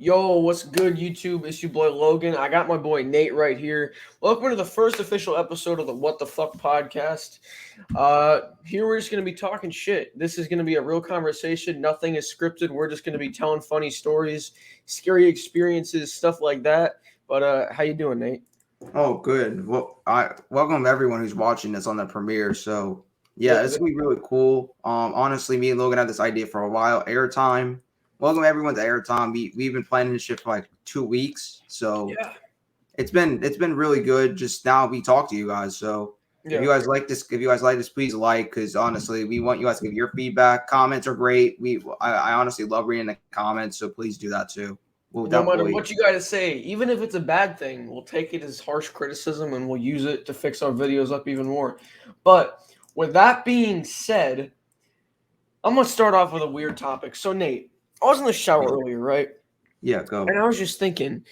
Yo, what's good, YouTube? It's your boy Logan. I got my boy Nate right here. Welcome to the first official episode of the What the Fuck podcast. Here we're just gonna be talking shit. This is gonna be a real conversation. Nothing is scripted. We're just gonna be telling funny stories, scary experiences, stuff like that. But how you doing, Nate? Oh, good. Well, I welcome everyone who's watching this on the premiere. So, yeah, it's Yeah, gonna be really cool. Honestly, me and Logan had this idea for a while. Airtime. Welcome everyone to Airtime. We've been planning this shit for like 2 weeks, so yeah, it's been really good. Just now we talk to you guys. So yeah. if you guys like this, please like, because honestly, we want you guys to give your feedback. Comments are great. I honestly love reading the comments, so please do that too. We'll No matter definitely. what you gotta say, even if it's a bad thing, we'll take it as harsh criticism and we'll use it to fix our videos up even more. But with that being said, I'm gonna start off with a weird topic. So Nate, I was in the shower earlier, right? Yeah, And go. I was just thinking,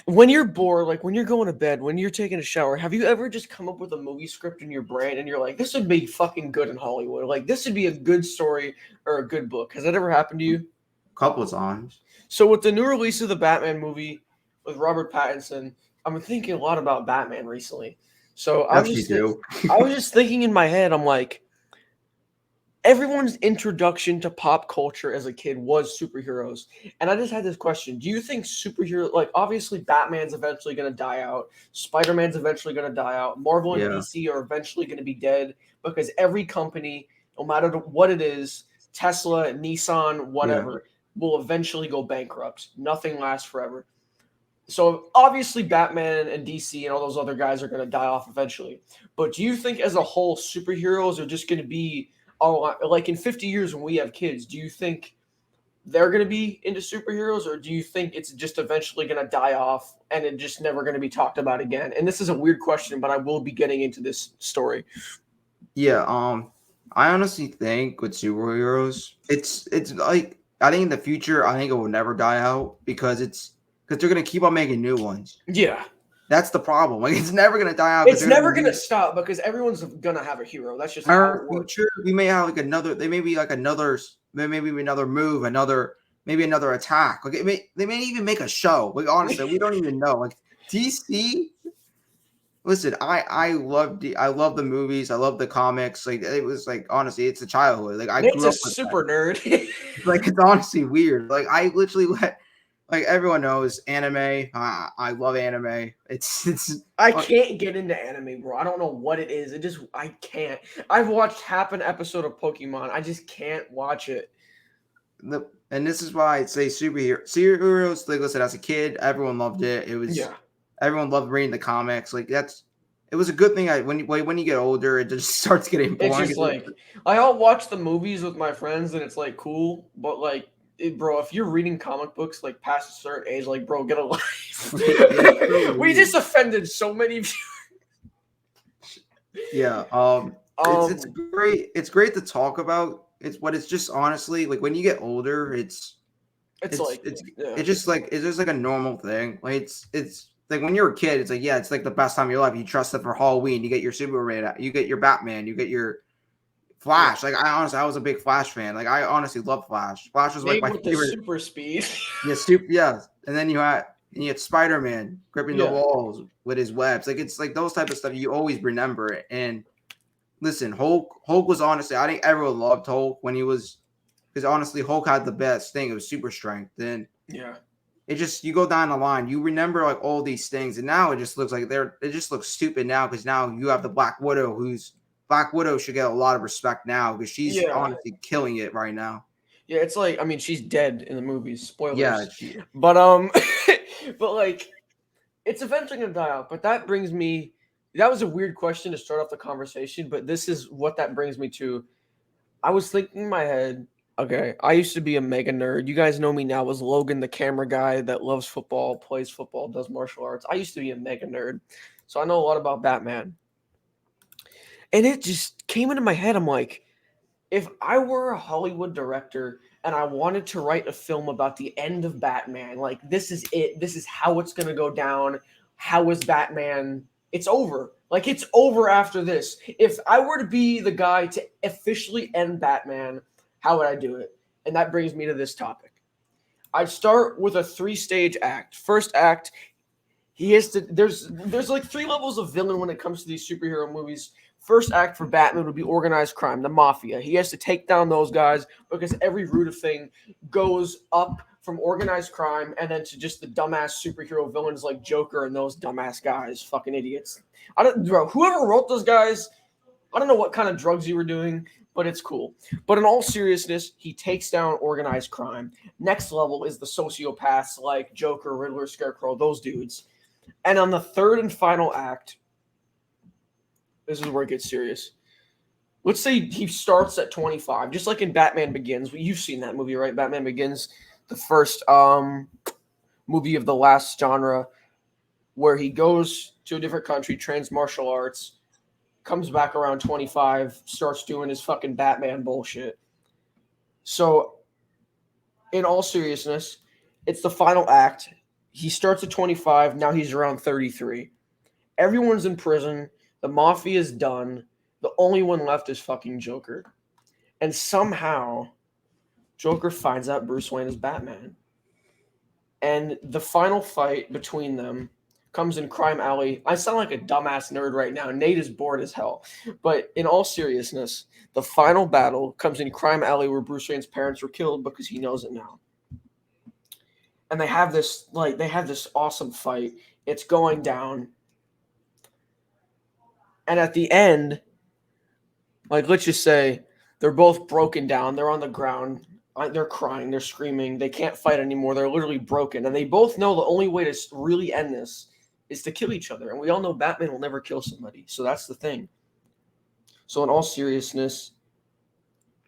when you're bored, like when you're going to bed, when you're taking a shower, have you ever just come up with a movie script in your brain and you're like, this would be fucking good in Hollywood? Like this would be a good story or a good book. Has that ever happened to you? Couple of times. So with the new release of the Batman movie with Robert Pattinson, I'm thinking a lot about Batman recently. So That's me too. I was just thinking in my head, I'm like, everyone's introduction to pop culture as a kid was superheroes. And I just had this question. Do you think superhero, like obviously Batman's eventually going to die out, Spider-Man's eventually going to die out, Marvel and Yeah, DC are eventually going to be dead because every company, no matter what it is, Tesla, Nissan, yeah. whatever, will eventually go bankrupt. Nothing lasts forever. So obviously Batman and DC and all those other guys are going to die off eventually. But do you think as a whole superheroes are just going to be like in 50 years when we have kids, do you think they're going to be into superheroes or do you think it's just eventually going to die off and it just never going to be talked about again? And this is a weird question, but I will be getting into this story. Yeah, I honestly think with superheroes, it's like I think in the future, I think it will never die out because they're gonna keep on making new ones. Yeah. That's the problem. Like it's never gonna die out because It's they're gonna never be going to new. stop because everyone's going to have a hero. That's just In how our it works. future, we may have like another. They may be like another. Maybe another move, maybe another attack. Like they may even make a show. Like honestly, we don't even know. Like DC. Listen, I love the movies. I love the comics. Like it was like honestly, it's a childhood. Like I Nate's grew a up with that. super nerd. Like it's honestly weird. Like I literally let like everyone knows anime. I love anime. It's I can't get into anime, bro. I don't know what it is. I can't. I've watched half an episode of Pokemon. I just can't watch it. and this is why I say superheroes. Like listen, as a kid, everyone loved it. It was Yeah. everyone loved reading the comics. Like it was a good thing. When you get older, it just starts getting It's boring. just like I'll watch the movies with my friends and it's like cool, but like bro, if you're reading comic books like past a certain age, like bro, get a life. It's so We weird. just offended so many Yeah. It's um great. It's great to talk about. It's just honestly like when you get older, it's it's like it's yeah. it's just like a normal thing. Like it's like when you're a kid, it's like yeah, it's like the best time of your life. You trust it for Halloween. You get your Superman. You get your Batman. You get your Yeah. Flash. Like I was a big Flash fan. Like I honestly love Flash. Flash was like Nate my with the favorite. super speed. Yeah, yeah. And then you had Spider Man gripping the Yeah. walls with his webs. Like it's like those type of stuff you always remember it. And listen, Hulk was honestly I think everyone loved Hulk when he was because honestly Hulk had the best thing. It was super strength. Then Yeah. it just you go down the line, you remember like all these things, and now it just looks like it just looks stupid now because now you have the Black Widow should get a lot of respect now because she's Yeah. honestly killing it right now. Yeah, it's like I mean she's dead in the movies. Yeah, Spoilers. she But but like it's eventually gonna die out. But that brings me that was a weird question to start off the conversation, but this is what that brings me to. I was thinking in my head, okay, I used to be a mega nerd. You guys know me now as Logan, the camera guy that loves football, plays football, does martial arts. I used to be a mega nerd. So I know a lot about Batman. And it just came into my head. I'm like, if I were a Hollywood director and I wanted to write a film about the end of Batman, like this is it, this is how it's gonna go down. How is Batman? It's over. Like it's over after this. If I were to be the guy to officially end Batman, how would I do it? And that brings me to this topic. I'd start with a 3-stage act. First act, he has to. There's like 3 levels of villain when it comes to these superhero movies. First act for Batman would be organized crime, the mafia. He has to take down those guys because every root of thing goes up from organized crime and then to just the dumbass superhero villains like Joker and those dumbass guys, fucking idiots. I don't, bro. Whoever wrote those guys, I don't know what kind of drugs you were doing, but it's cool. But in all seriousness, he takes down organized crime. Next level is the sociopaths like Joker, Riddler, Scarecrow, those dudes. And on the third and final act, this is where it gets serious. Let's say he starts at 25, just like in Batman Begins. You've seen that movie, right? Batman Begins, the first movie of the last genre, where he goes to a different country, trains martial arts, comes back around 25, starts doing his fucking Batman bullshit. So, in all seriousness, it's the final act. He starts at 25, now he's around 33. Everyone's in prison. The mafia is done. The only one left is fucking Joker. And somehow, Joker finds out Bruce Wayne is Batman. And the final fight between them comes in Crime Alley. I sound like a dumbass nerd right now. Nate is bored as hell. But in all seriousness, the final battle comes in Crime Alley where Bruce Wayne's parents were killed because he knows it now. And they have this awesome fight. It's going down. And at the end, like, let's just say they're both broken down. They're on the ground. They're crying. They're screaming. They can't fight anymore. They're literally broken. And they both know the only way to really end this is to kill each other. And we all know Batman will never kill somebody. So that's the thing. So in all seriousness,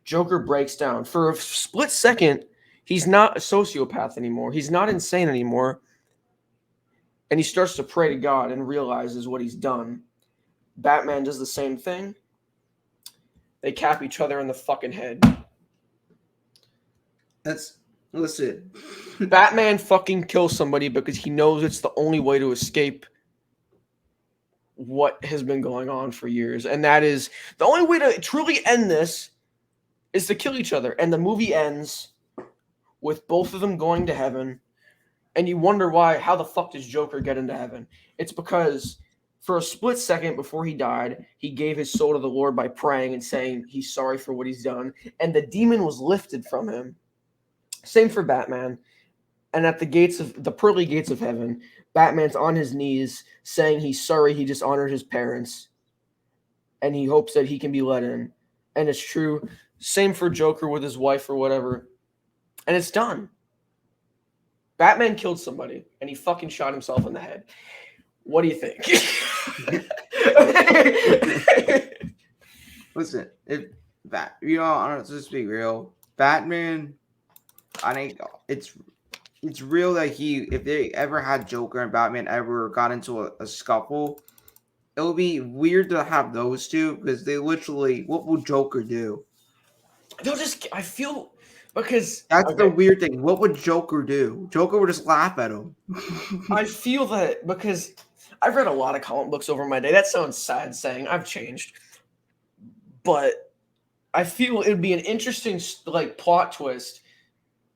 Joker breaks down. For a split second, he's not a sociopath anymore. He's not insane anymore. And he starts to pray to God and realizes what he's done. Batman does the same thing. They cap each other in the fucking head. Listen. Batman fucking kills somebody because he knows it's the only way to escape what has been going on for years. And that is the only way to truly end this is to kill each other. And the movie ends with both of them going to heaven. And you wonder why, how the fuck does Joker get into heaven? It's because for a split second before he died, he gave his soul to the Lord by praying and saying he's sorry for what he's done. And the demon was lifted from him. Same for Batman. And at the pearly gates of heaven, Batman's on his knees saying he's sorry he dishonored his parents. And he hopes that he can be let in. And it's true. Same for Joker with his wife or whatever. And it's done. Batman killed somebody and he fucking shot himself in the head. What do you think? Listen, let's be real. Batman, I think it's real that if they ever had Joker and Batman ever got into a scuffle, it would be weird to have those two because they literally, what will Joker do? I feel because that's the weird thing. What would Joker do? Joker would just laugh at him. I feel that because I've read a lot of comic books over my day. That sounds sad saying I've changed, but I feel it would be an interesting plot twist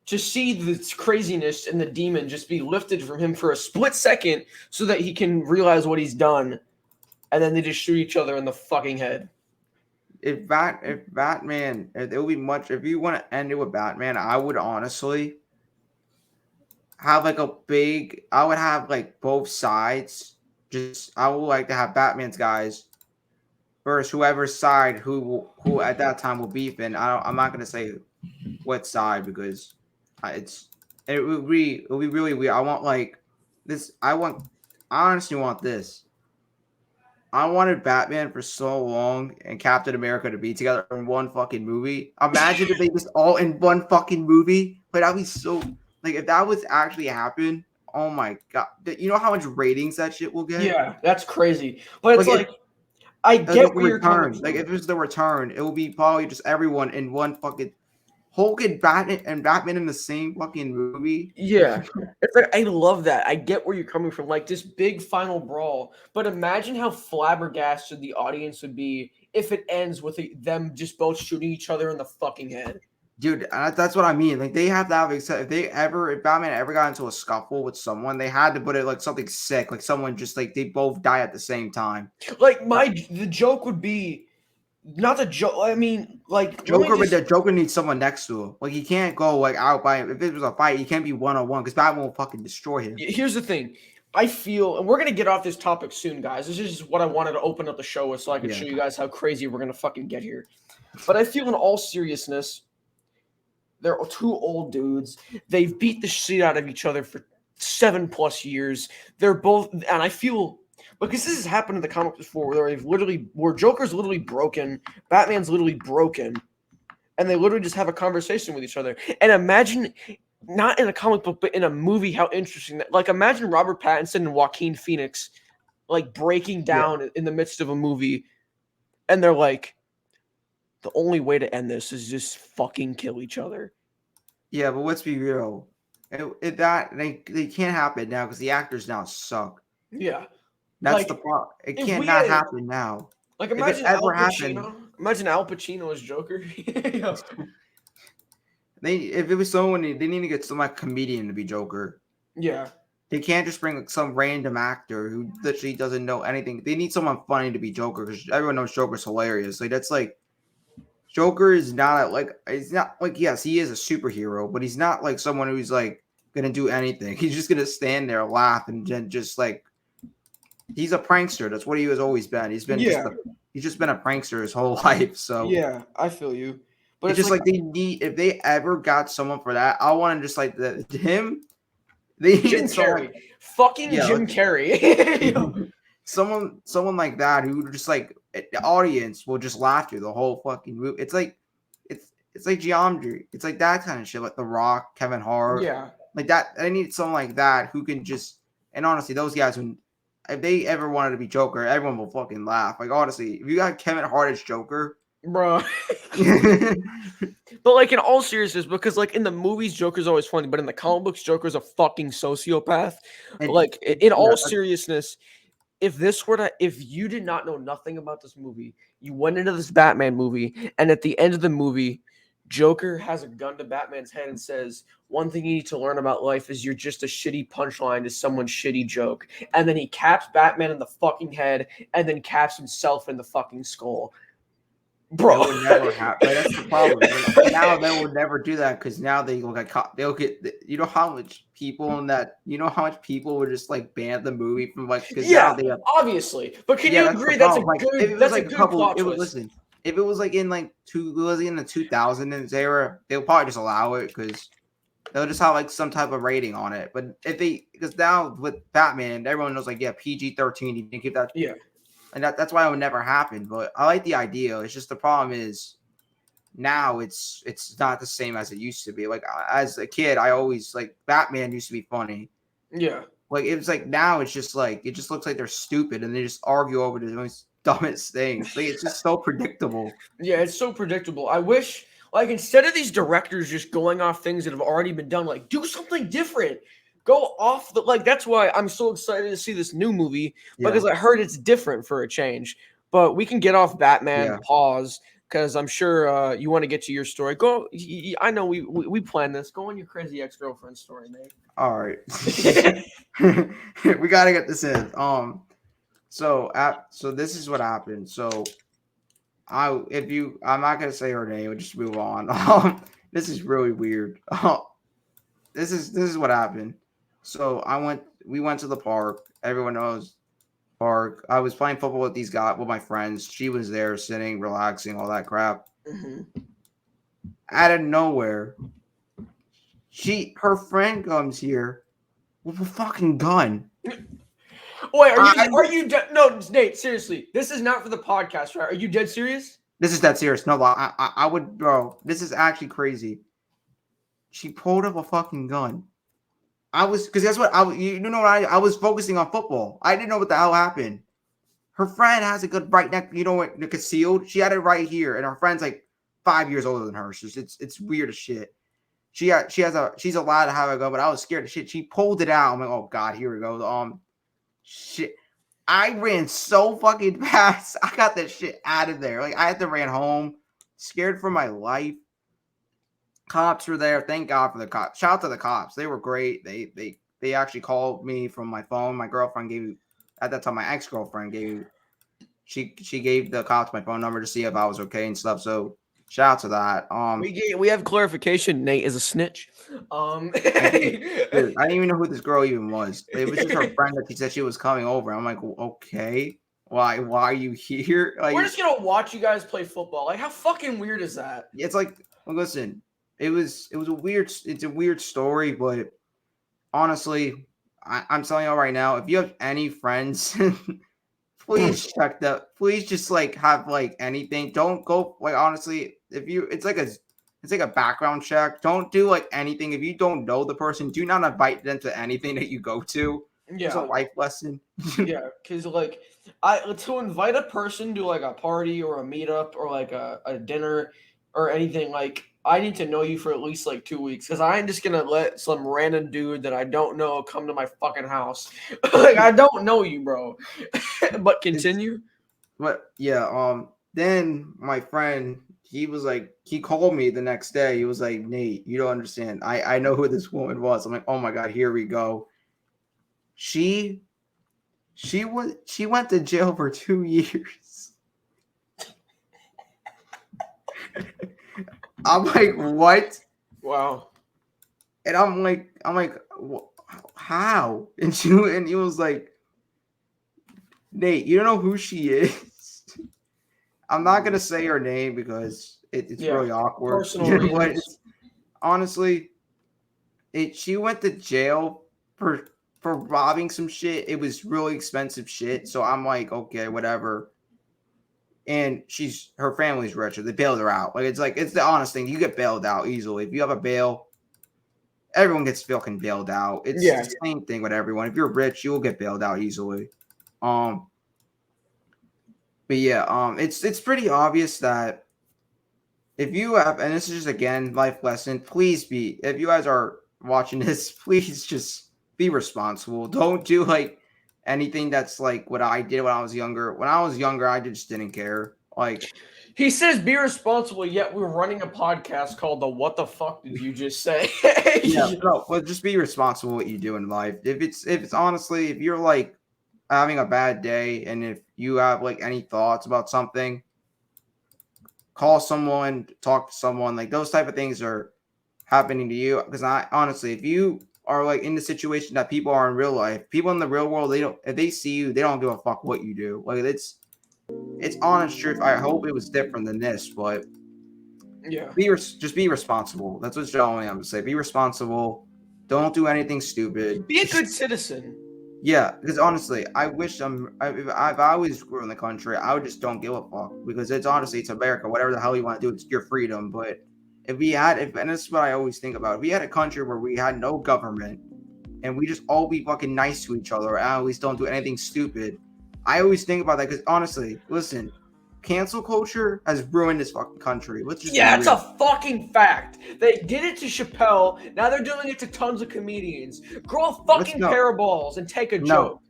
to see this craziness and the demon just be lifted from him for a split second so that he can realize what he's done, and then they just shoot each other in the fucking head. If Batman, it would be much. If you want to end it with Batman, I would honestly have I would have both sides. I would like to have Batman's guys versus whoever's side who at that time will beefing. I'm not gonna say what side because it would be really weird. I want this. I honestly want this. I wanted Batman for so long and Captain America to be together in one fucking movie. Imagine if they just all in one fucking movie. But that'd be so if that was actually happen. Oh my god! You know how much ratings that shit will get? Yeah, that's crazy. But it's I get where you're coming from. If it was the return, it will be probably just everyone in one fucking Hulk and Batman in the same fucking movie. Yeah, it's I love that. I get where you're coming from, this big final brawl. But imagine how flabbergasted the audience would be if it ends with them just both shooting each other in the fucking head. Dude, that's what I mean. Like they have to have if Batman ever got into a scuffle with someone, they had to put it like something sick, like someone just like they both die at the same time. Like the joke would be not the joke. I mean, like let me Joker, but just the Joker needs someone next to him. Like he can't go like out by him. If it was a fight, he can't be 1-on-1 because Batman will fucking destroy him. here's the thing. I feel, and we're gonna get off this topic soon, guys. This is just what I wanted to open up the show with, so I can Yeah. show you guys how crazy we're gonna fucking get here. But I feel, in all seriousness, they're two old dudes. They've beat the shit out of each other for 7+ years. They're both, and I feel because this has happened in the comics before, where Joker's literally broken, Batman's literally broken, and they literally just have a conversation with each other. And imagine, not in a comic book, but in a movie, how interesting that. Like, imagine Robert Pattinson and Joaquin Phoenix, like breaking down in the midst of a movie, and they're like, the only way to end this is just fucking kill each other. Yeah, but let's be real. They can't happen now because the actors now suck. Yeah. That's Like, the problem. It if can't we not had, happen now. like, If it imagine Al ever happened, Pacino. Imagine Al Pacino as Joker. Yeah. if it was someone, they need to get some like comedian to be Joker. Yeah. They can't just bring like, some random actor who literally doesn't know anything. They need someone funny to be Joker because everyone knows Joker's hilarious. Like that's like Joker is not like he's not like yes he is a superhero, but he's not like someone who's like gonna do anything. He's just gonna stand there, laugh, and then just like he's a prankster. That's what he has always been. Yeah. He's just been a prankster his whole life. So Yeah. I feel you. But it's it's just like like they need if they ever got someone for that, I want to just like him. They Jim needed someone, Carrey. Fucking yeah, Jim Carrey. someone like that who just like the audience will just laugh through the whole fucking movie. It's like geometry. It's like that kind of shit, like The Rock, Kevin Hart, Yeah. like that. I need someone like that who can just and honestly, those guys who if they ever wanted to be Joker, everyone will fucking laugh. Like honestly, if you got Kevin Hart as Joker, Bro. yeah, But like in all seriousness, because like in the movies, Joker's always funny, but in the comic books, Joker's a fucking sociopath. Like in all seriousness, if you did not know nothing about this movie, you went into this Batman movie, and at the end of the movie, Joker has a gun to Batman's head and says, "One thing you need to learn about life is you're just a shitty punchline to someone's shitty joke." And then he caps Batman in the fucking head, and then caps himself in the fucking skull. Bro, it would never happen. Like, that's the problem. Now they will never do that because now they will get caught. They'll get you know how much people in that you know how much people would just like ban the movie from like because now Yeah, they have obviously. But can yeah you that's the agree that's a problem. Like if good it was that's a like a good couple, plot it was twist? listen. If it was like in like was in the 2000s era, they'll probably just allow it because they'll just have like some type of rating on it. But if they because now with Batman, everyone knows like yeah PG-13, you can keep that. Yeah. And that's why it would never happen. But I like the idea. It's just the problem is now it's not the same as it used to be. Like as a kid, I always like Batman used to be funny. Yeah. Like it was like now it's just like it just looks like they're stupid and they just argue over the most dumbest things. Like it's just so predictable. Yeah, it's so predictable. I wish, like, instead of these directors just going off things that have already been done, like, do something different. Go off the, like, that's why I'm so excited to see this new movie because Yeah, I heard it's different for a change. But we can get off Batman, yeah. pause, because I'm sure you want to get to your story. Go, I know we planned this. Go on your crazy ex-girlfriend story, Nate. All right. We gotta get this in. So this is what happened. So I'm not gonna say her name. We'll just move on. This is really weird. This is what happened. So we went to the park. Everyone knows park. I was playing football with these guys, with my friends. She was there sitting, relaxing, all that crap. Mm-hmm. Out of nowhere, her friend comes here with a fucking gun. Wait, no, Nate, seriously. This is not for the podcast, right? Are you dead serious? This is that serious. No, I would, bro. This is actually crazy. She pulled up a fucking gun. Because that's what you know what I was focusing on football. I didn't know what the hell happened. Her friend has a good right neck, you know what, concealed. She had it right here, and her friend's like 5 years older than her. So it's weird as shit. She's allowed to have a gun, but I was scared of shit. She pulled it out. I'm like, oh god, here we go. Shit. I ran so fucking fast. I got that shit out of there. Like I had to ran home, scared for my life. Cops were there. Thank God for the cops. Shout out to the cops. They were great. They actually called me from my phone. My girlfriend gave at that time my ex-girlfriend gave she gave the cops my phone number to see if I was okay and stuff. So shout out to that. We have clarification. Nate is a snitch. I didn't, dude, I didn't even know who this girl even was. It was just her friend that she said she was coming over. I'm like, okay, why are you here? We're Like, just gonna watch you guys play football. Like, how fucking weird is that? it's like, well, listen, it's a weird story, but honestly, I'm telling you right now, if you have any friends, please check that. Please just like have like anything. Don't go like honestly. If you, it's like a background check. Don't do like anything if you don't know the person. Do not invite them to anything that you go to. It's a Yeah, life lesson. yeah. Because like, I to invite a person to like a party or a meetup or like a dinner or anything, like I need to know you for at least like 2 weeks. Because I ain't just gonna let some random dude that I don't know come to my fucking house. Like I don't know you, bro. But It's continue. but yeah. Then my friend, he called me the next day. He was like, Nate, you don't understand. I know who this woman was. I'm like, oh my god, here we go. She she went to jail for 2 years. I'm like, what? Wow. And I'm like, how? And he was like, Nate, you don't know who she is. I'm not gonna say her name because it's Yeah. really awkward. Personal But reasons. it's honestly, she went to jail for robbing some shit. It was really expensive shit. So I'm like, okay, whatever. And her family's richer. They bailed her out. Like it's the honest thing. You get bailed out easily if you have a bail. Everyone gets fucking bailed out. It's Yeah. the same thing with everyone. If you're rich, you will get bailed out easily. Um, but yeah, it's pretty obvious that if you have, and this is just again life lesson, please be if you guys are watching this, please just be responsible. Don't do like anything that's like what I did when I was younger. When I was younger, I just didn't care. Like, He says be responsible, yet we're running a podcast called the What the Fuck Did You Just Say? yeah, no, but just be responsible what you do in life. If it's honestly, if you're like having a bad day and if you have like any thoughts about something, call someone, talk to someone. Like those type of things are happening to you. Because I honestly, if you are like in the situation that people are in real life, people in the real world, they don't if they see you, they don't give a fuck what you do. Like it's honest truth. I hope it was different than this, but Yeah. just be responsible. That's what I'm going to say. Be responsible. Don't do anything stupid. Be a good citizen. Yeah, because honestly, I wish if I always grew in the country, I would just don't give a fuck because it's honestly it's America. Whatever the hell you want to do, it's your freedom. But and this is what I always think about. If we had a country where we had no government and we just all be fucking nice to each other, and at least don't do anything stupid. I always think about that because honestly, listen, cancel culture has ruined this fucking country. Let's just be Yeah, it's real. a fucking fact. They did it to Chappelle. Now they're doing it to tons of comedians. Grow a Let's fucking no, pair of balls and take a no. joke.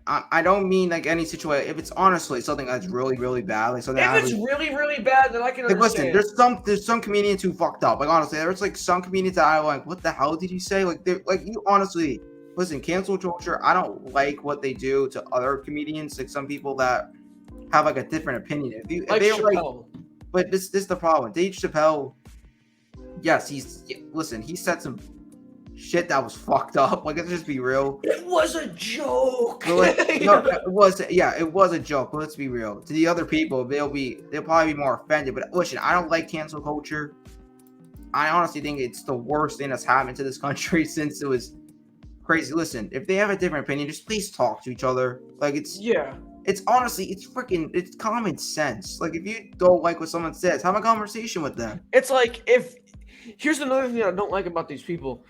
I don't mean like any situation. If it's honestly something that's really really bad, like something If I it's really, really bad, then I can like listen, understand. there's some comedians who fucked up. Like honestly, there's like some comedians that I like. What the hell did you say? Like they like you honestly listen. Cancel culture. I don't like what they do to other comedians. Like some people that have like a different opinion. If Like they don't like, Chappelle. but this is the problem. Dave Chappelle. Yes, listen. He said some shit that was fucked up. Like let's just be real. It was a joke. But like no, it was a joke. But let's be real. To the other people, they'll probably be more offended. But listen, I don't like cancel culture. I honestly think it's the worst thing that's happened to this country since it was crazy. Listen, if they have a different opinion, just please talk to each other. Like Yeah. it's honestly, it's common sense. Like if you don't like what someone says, have a conversation with them. It's like here's another thing I don't like about these people.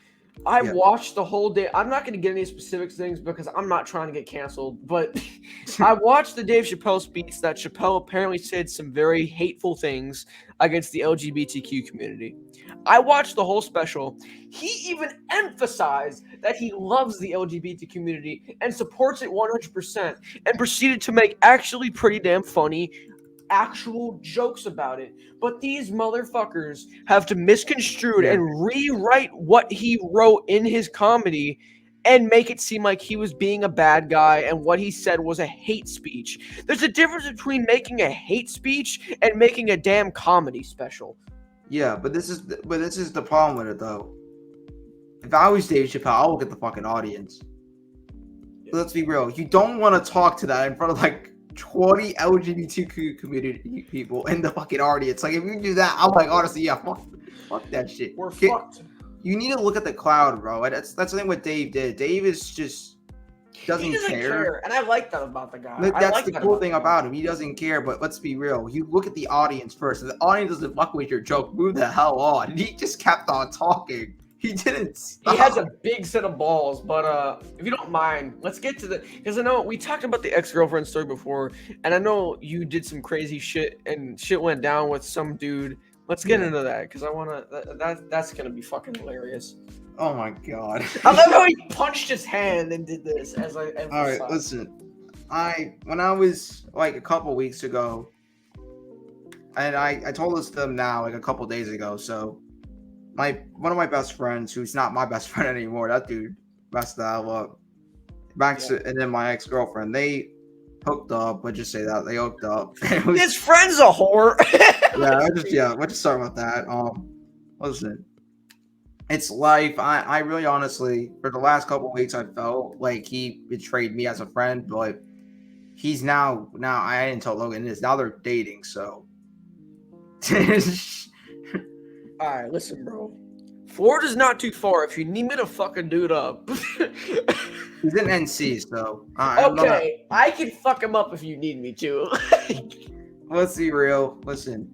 I Yeah. watched the whole day. I'm not going to get any specific things because I'm not trying to get canceled. But I watched the Dave Chappelle speech that Chappelle apparently said some very hateful things against the LGBTQ community. I watched the whole special. He even emphasized that he loves the LGBT community and supports it 100% and proceeded to make actually pretty damn funny actual jokes about it. But these motherfuckers have to misconstrue Yeah. and rewrite what he wrote in his comedy and make it seem like he was being a bad guy and what he said was a hate speech. There's a difference between making a hate speech and making a damn comedy special. Yeah, but this is the problem with it though. If I was Dave Chappelle, I'll look at the fucking audience. Let's be real. You don't want to talk to that in front of like 20 LGBTQ community people in the fucking audience. Like if you do that, I'm like honestly, yeah, fuck that shit. We're fucked. You need to look at the crowd, bro. That's the thing what Dave did. Dave is just doesn't He doesn't care. And I like that about the guy. That's like the that cool thing about him. He doesn't care, but let's be real. You look at the audience first. If the audience doesn't fuck with your joke, move the hell on. And he just kept on talking. He didn't stop. He has a big set of balls, but if you don't mind, let's get to because I know we talked about the ex-girlfriend story before, and I know you did some crazy shit and shit went down with some dude. Let's get into that because I want to. That's gonna be fucking hilarious. Oh my god! I love how he punched his hand and did this as I. All right, listen. When I was like a couple weeks ago, and I told this to them now like a couple days ago. So one of my best friends, who's not my best friend anymore, that dude messed that up. And then my ex-girlfriend, they hooked up. Let's just say that they hooked up. His friend's a whore. We'll just start with that. Listen, it's life. I really honestly, for the last couple of weeks, I felt like he betrayed me as a friend, but he's now I didn't tell Logan this. Now they're dating, so. All right, listen, bro. Florida's not too far. If you need me to fucking do it up. He's in NC, so. Okay, I can fuck him up if you need me to. Let's be real. Listen.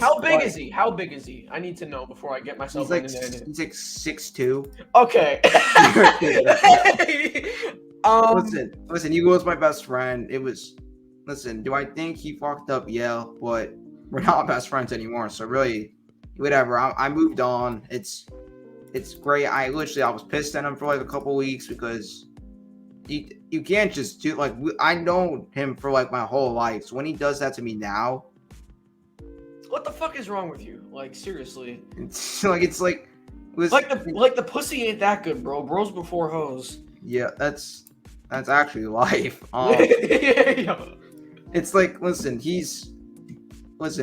How big is he? How big is he? I need to know before I get myself into anything. He's like 6'2". Okay. Listen. You was my best friend. Listen. Do I think he fucked up? Yeah, but we're not best friends anymore. So really, whatever. I moved on. It's great. I was pissed at him for like a couple weeks because you can't just do like I know him for like my whole life. So when he does that to me now. What the fuck is wrong with you? Like seriously. It's like the pussy ain't that good, bro. Bros before hoes. Yeah, that's actually life. It's like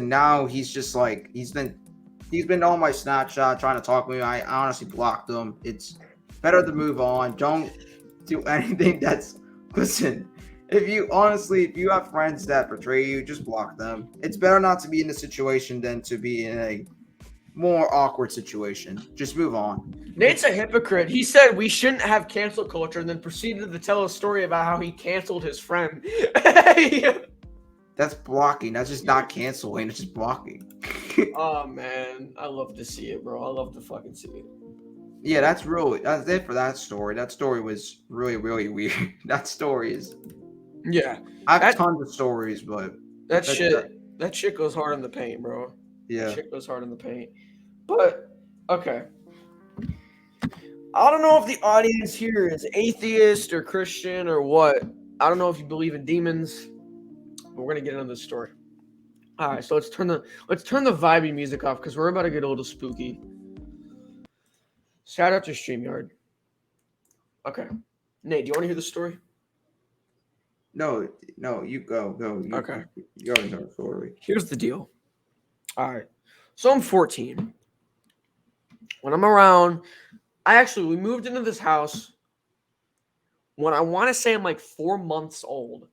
now he's just like he's been on my Snapchat trying to talk to me. I honestly blocked him. It's better to move on. Don't do anything if you have friends that betray you, just block them. It's better not to be in a situation than to be in a more awkward situation. Just move on. Nate's a hypocrite. He said we shouldn't have cancel culture and then proceeded to tell a story about how he canceled his friend. That's blocking. That's just not canceling. It's just blocking. Oh, man. I love to see it, bro. I love to fucking see it. Yeah, that's it for that story. That story was really, really weird. That story is... Yeah. I have tons of stories, but... That shit goes hard in the paint, bro. Yeah. That shit goes hard in the paint. But, okay. I don't know if the audience here is atheist or Christian or what. I don't know if you believe in demons, but we're going to get into this story. All right, so let's turn the vibey music off because we're about to get a little spooky. Shout out to StreamYard. Okay. Nate, do you want to hear the story? No, you go. Okay. You already know the story. Here's the deal. All right. So I'm 14. When I'm around, we moved into this house when I want to say I'm like 4 months old.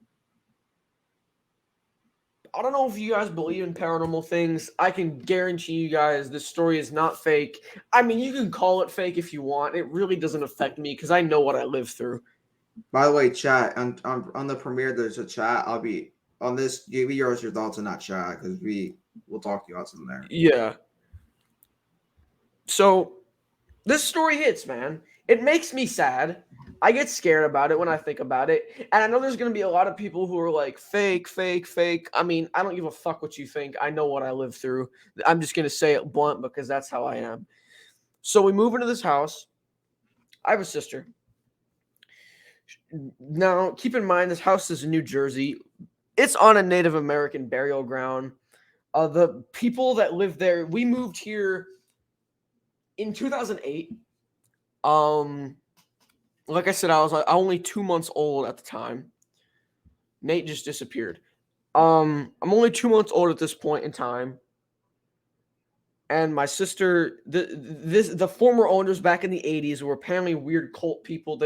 I don't know if you guys believe in paranormal things. I can guarantee you guys this story is not fake. I mean, you can call it fake if you want. It really doesn't affect me because I know what I lived through. By the way, chat on the premiere, there's a chat. I'll be on this. Give me your thoughts on that chat because we'll talk to you about something there. Yeah. So this story hits, man. It makes me sad. I get scared about it when I think about it. And I know there's going to be a lot of people who are like, fake. I mean, I don't give a fuck what you think. I know what I lived through. I'm just going to say it blunt because that's how I am. So we move into this house. I have a sister. Now, keep in mind, this house is in New Jersey. It's on a Native American burial ground. The people that live there, we moved here in 2008. Like I said, I was like only 2 months old at the time. Nate just disappeared. I'm only 2 months old at this point in time, and my sister, the former owners back in the 80s were apparently weird cult people.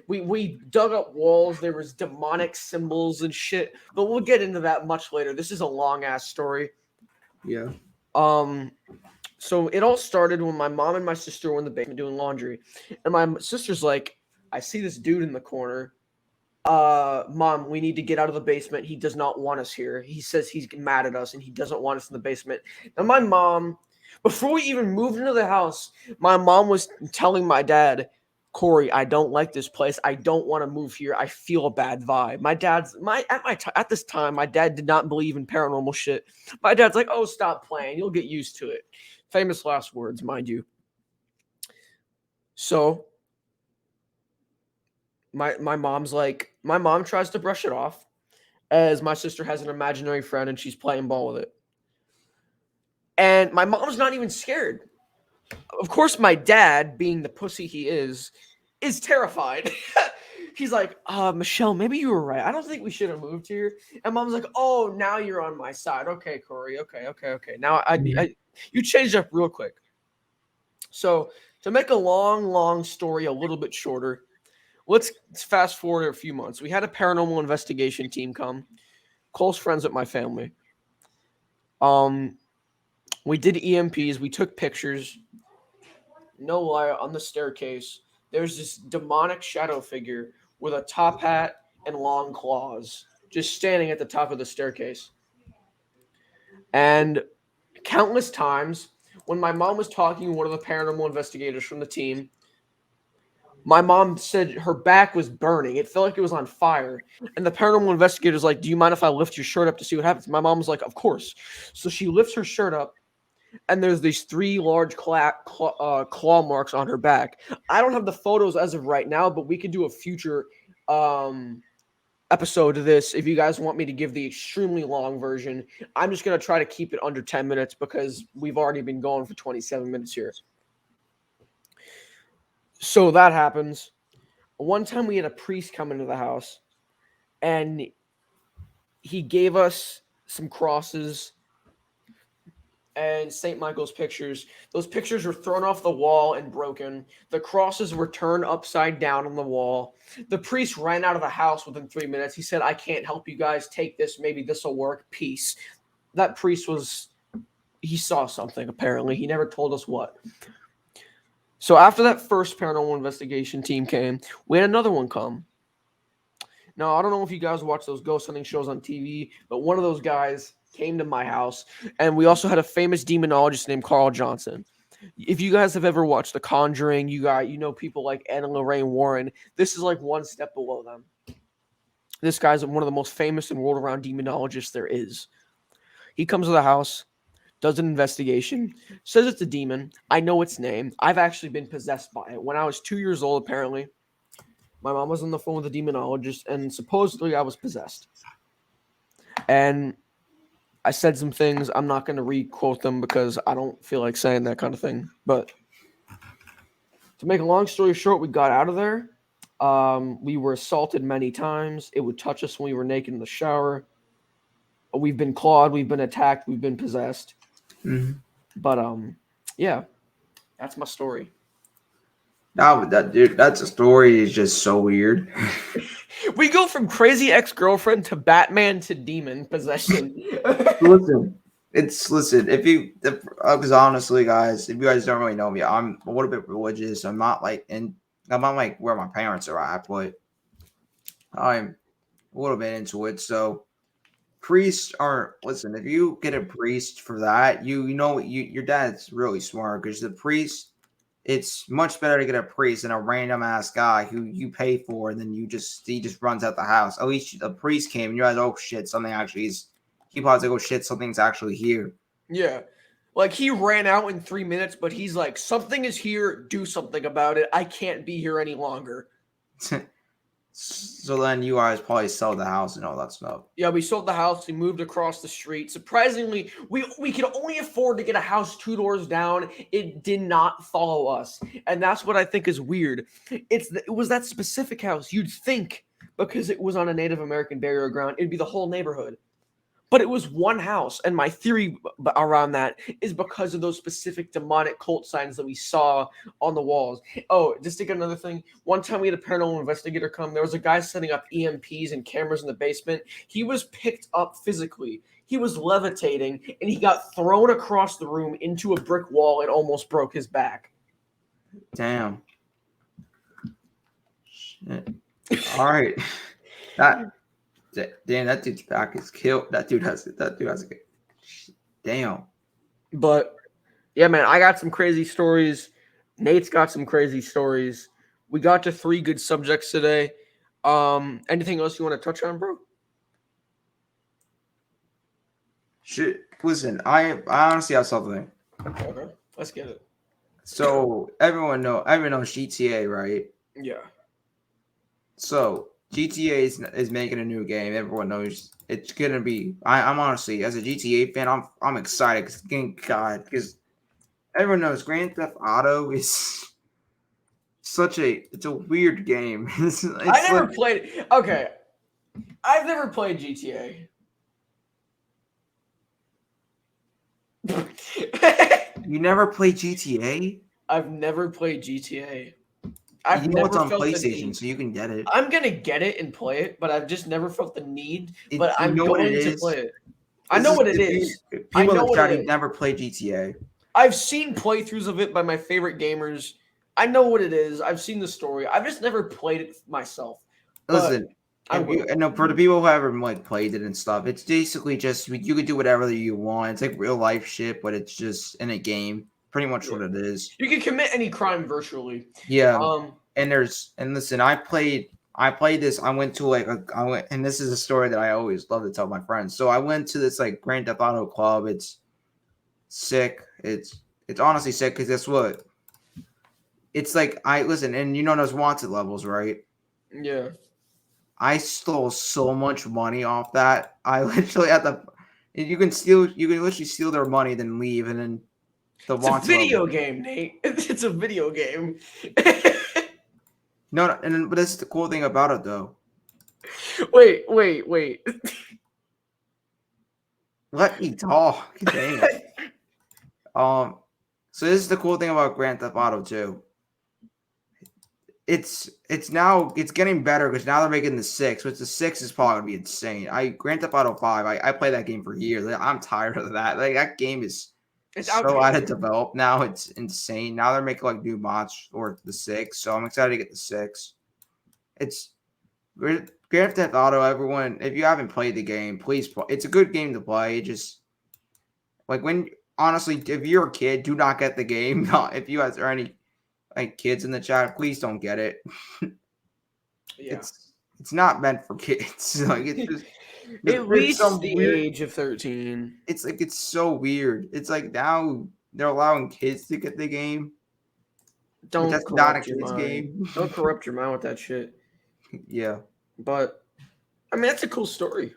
We dug up walls. There was demonic symbols and shit, but we'll get into that much later. This is a long ass story. Yeah. Um, so it all started when my mom and my sister were in the basement doing laundry, and my sister's like, I see this dude in the corner. Mom, we need to get out of the basement. He does not want us here. He says he's mad at us and he doesn't want us in the basement. And my mom, before we even moved into the house, my mom was telling my dad, Corey, I don't like this place. I don't want to move here. I feel a bad vibe. At this time, my dad did not believe in paranormal shit. My dad's like, oh, stop playing. You'll get used to it. Famous last words, mind you. So my mom's like, my mom tries to brush it off as my sister has an imaginary friend and she's playing ball with it. And my mom's not even scared. Of course, my dad, being the pussy he is terrified. He's like, Michelle, maybe you were right. I don't think we should have moved here. And mom's like, oh, now you're on my side. Okay, Corey. Okay. Now you changed up real quick. So to make a long story a little bit shorter, let's fast forward a few months. We had a paranormal investigation team come, close friends with my family. We did EMPs. We took pictures. No lie, on the staircase, there's this demonic shadow figure with a top hat and long claws, just standing at the top of the staircase. And countless times, when my mom was talking to one of the paranormal investigators from the team, my mom said her back was burning. It felt like it was on fire. And the paranormal investigator's like, do you mind if I lift your shirt up to see what happens? My mom was like, of course. So she lifts her shirt up, and there's these 3 large claw marks on her back. I don't have the photos as of right now, but we could do a future episode of this if you guys want me to give the extremely long version. I'm just going to try to keep it under 10 minutes because we've already been going for 27 minutes here. So that happens. One time we had a priest come into the house, and he gave us some crosses and St. Michael's pictures. Those pictures were thrown off the wall and broken. The crosses were turned upside down on the wall. The priest ran out of the house within 3 minutes. He said, I can't help you guys. Take this. Maybe this will work. Peace. That priest he saw something, apparently. He never told us what. So after that first paranormal investigation team came, we had another one come. Now, I don't know if you guys watch those ghost hunting shows on TV, but one of those guys came to my house, and we also had a famous demonologist named Carl Johnson. If you guys have ever watched The Conjuring, you know people like Anna Lorraine Warren. This is like one step below them. This guy's one of the most famous and world-renowned demonologists there is. He comes to the house, does an investigation, says it's a demon. I know its name. I've actually been possessed by it. When I was 2 years old, apparently, my mom was on the phone with a demonologist, and supposedly I was possessed. And I said some things. I'm not going to re-quote them because I don't feel like saying that kind of thing. But to make a long story short, we got out of there. We were assaulted many times. It would touch us when we were naked in the shower. We've been clawed. We've been attacked. We've been possessed. Mm-hmm. But yeah, that's my story. No, that's a story is just so weird. We go from crazy ex-girlfriend to Batman to demon possession. Listen, because honestly, guys, if you guys don't really know me, I'm a little bit religious. I'm not like where my parents are at, but I'm a little bit into it. So priests aren't. Listen, if you get a priest for that, your dad's really smart because the priest. It's much better to get a priest than a random ass guy who you pay for, and then he just runs out the house. At least a priest came, and you're like, oh shit, something actually is. He probably like, oh shit, something's actually here. Yeah, like he ran out in 3 minutes, but he's like, something is here. Do something about it. I can't be here any longer. So then you guys probably sell the house and all that stuff. Yeah, we sold the house. We moved across the street. Surprisingly, we could only afford to get a house 2 doors down. It did not follow us, and that's what I think is weird. It was that specific house. You'd think because it was on a Native American burial ground, it'd be the whole neighborhood. But it was one house, and my theory around that is because of those specific demonic cult signs that we saw on the walls. Oh, just to get another thing, one time we had a paranormal investigator come. There was a guy setting up EMPs and cameras in the basement. He was picked up physically. He was levitating, and he got thrown across the room into a brick wall and almost broke his back. Damn. Shit. All right. Damn, that dude's back is killed. That dude has a damn. But yeah, man, I got some crazy stories. Nate's got some crazy stories. We got to 3 good subjects today. Anything else you want to touch on, bro? Shit. Listen, I honestly have something. Okay, let's get it. So everyone knows GTA, right? Yeah. So GTA is making a new game. Everyone knows it's gonna be. I'm honestly, as a GTA fan, I'm excited because everyone knows Grand Theft Auto is it's a weird game. I never played. Okay, I've never played GTA. You never played GTA? I've never played GTA. You know it's on PlayStation, so you can get it. I'm gonna get it and play it, but I've just never felt the need. But You I'm know what going it to is? play it. I know what it is. I People know in the what chat it who is. never played GTA. I've seen playthroughs of it by my favorite gamers. I know what it is. I've seen the story. I've just never played it myself. Listen, I will. for the people who haven't like played it and stuff, it's basically just you could do whatever you want. It's like real life shit, but it's just in a game. Pretty much what it is. You can commit any crime virtually. Yeah. And listen, I played this. I went to and this is a story that I always love to tell my friends. So I went to this like Grand Theft Auto club. It's sick. It's honestly sick because that's what it's like. Listen, and you know those wanted levels, right? Yeah. I stole so much money off that. I literally had to. You can literally steal their money, then leave, and then the It's a wanted video level. game, Nate. It's a video game. No, but that's the cool thing about it, though. Wait. Let me talk. Damn. So this is the cool thing about Grand Theft Auto 2. It's getting better because now they're making the 6, which the 6 is probably gonna be insane. Grand Theft Auto 5, I played that game for years. I'm tired of that. Like that game is so out of develop now. It's insane. Now they're making like new mods for the 6, so I'm excited to get the 6. It's Grand Theft Auto. Everyone, if you haven't played the game, please play. It's a good game to play. Just like honestly, if you're a kid, do not get the game. If you guys are any like kids in the chat, please don't get it. Yeah. It's not meant for kids. Like it's just at least the age of 13. It's like it's so weird. It's like now they're allowing kids to get the game. That's not a kid's game. Don't corrupt your mind with that shit. Yeah. But I mean that's a cool story.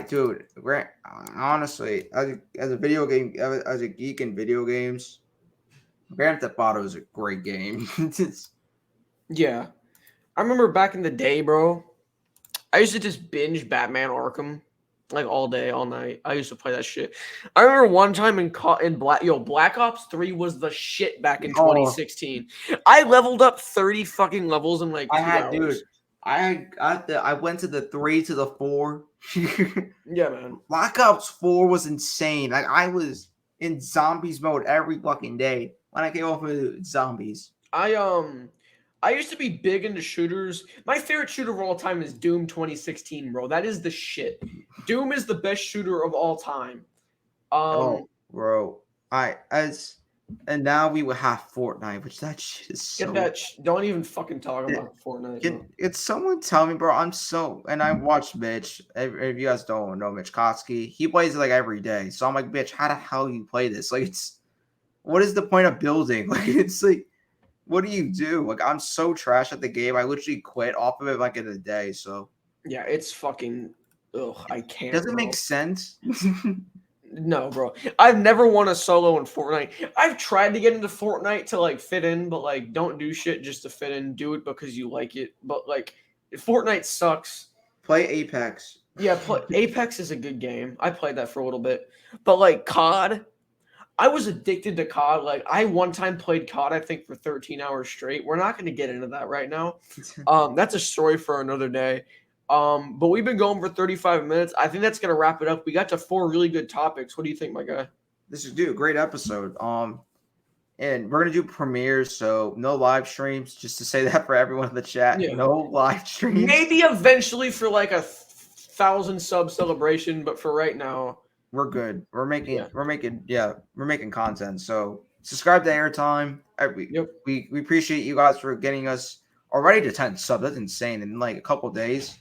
Dude, honestly, as a video game, as a geek in video games, Grand Theft Auto is a great game. Yeah. I remember back in the day, bro, I used to just binge Batman Arkham like all day, all night. I used to play that shit. I remember one time in Black Ops 3 was the shit back in 2016. I leveled up 30 fucking levels in like 2 hours. Dude, I went to the 3 to the 4. Yeah, man. Black Ops 4 was insane. Like I was in zombies mode every fucking day when I came off of zombies. I used to be big into shooters. My favorite shooter of all time is Doom 2016, bro. That is the shit. Doom is the best shooter of all time. Bro. And now we would have Fortnite, which that shit is so. Don't even fucking talk about Fortnite. Can someone tell me, bro? And I watched Mitch. If you guys don't know Mitch Kotsky, he plays it like every day. So I'm like, bitch, how the hell you play this? Like, what is the point of building? Like, it's like, what do you do? Like, I'm so trash at the game. I literally quit off of it like in a day. So Yeah, it's fucking. Ugh, I can't, does it bro. make sense? No, bro. I've never won a solo in Fortnite. I've tried to get into Fortnite to like fit in, but like don't do shit just to fit in. Do it because you like it. But like Fortnite sucks. Play Apex. Yeah, Apex is a good game. I played that for a little bit. But like COD, I was addicted to COD. Like I one time played COD, I think, for 13 hours straight. We're not going to get into that right now. That's a story for another day. But we've been going for 35 minutes. I think that's going to wrap it up. We got to 4 really good topics. What do you think, my guy? This is a great episode. And we're gonna do premieres, so no live streams. Just to say that for everyone in the chat, Yeah. no live streams. Maybe eventually for like a 1,000 sub celebration, but for right now, We're good. We're making Yeah. content. So subscribe to Airtime. Yep. We appreciate you guys for getting us already to 10 subs. That's insane. In like a couple days.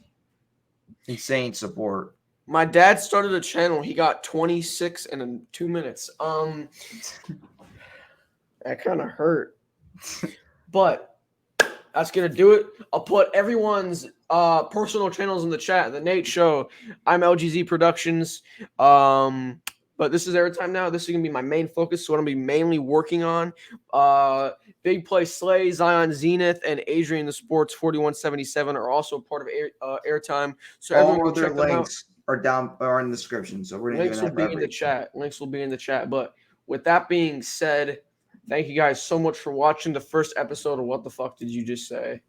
Insane support. My dad started a channel. He got 26 in 2 minutes. That kind of hurt. But that's going to do it. I'll put everyone's personal channels in the chat. The Nate Show. I'm LGZ Productions. But this is Airtime now. This is going to be my main focus. So what I'm going to be mainly working on. Big Play Slay, Zion Zenith, and Adrian the Sports 4177 are also part of Airtime. So everyone All of go their check them out. links are in the description. So we're gonna Links will be in the chat. Links will be in the chat. But with that being said, thank you guys so much for watching the first episode of What the Fuck Did You Just Say?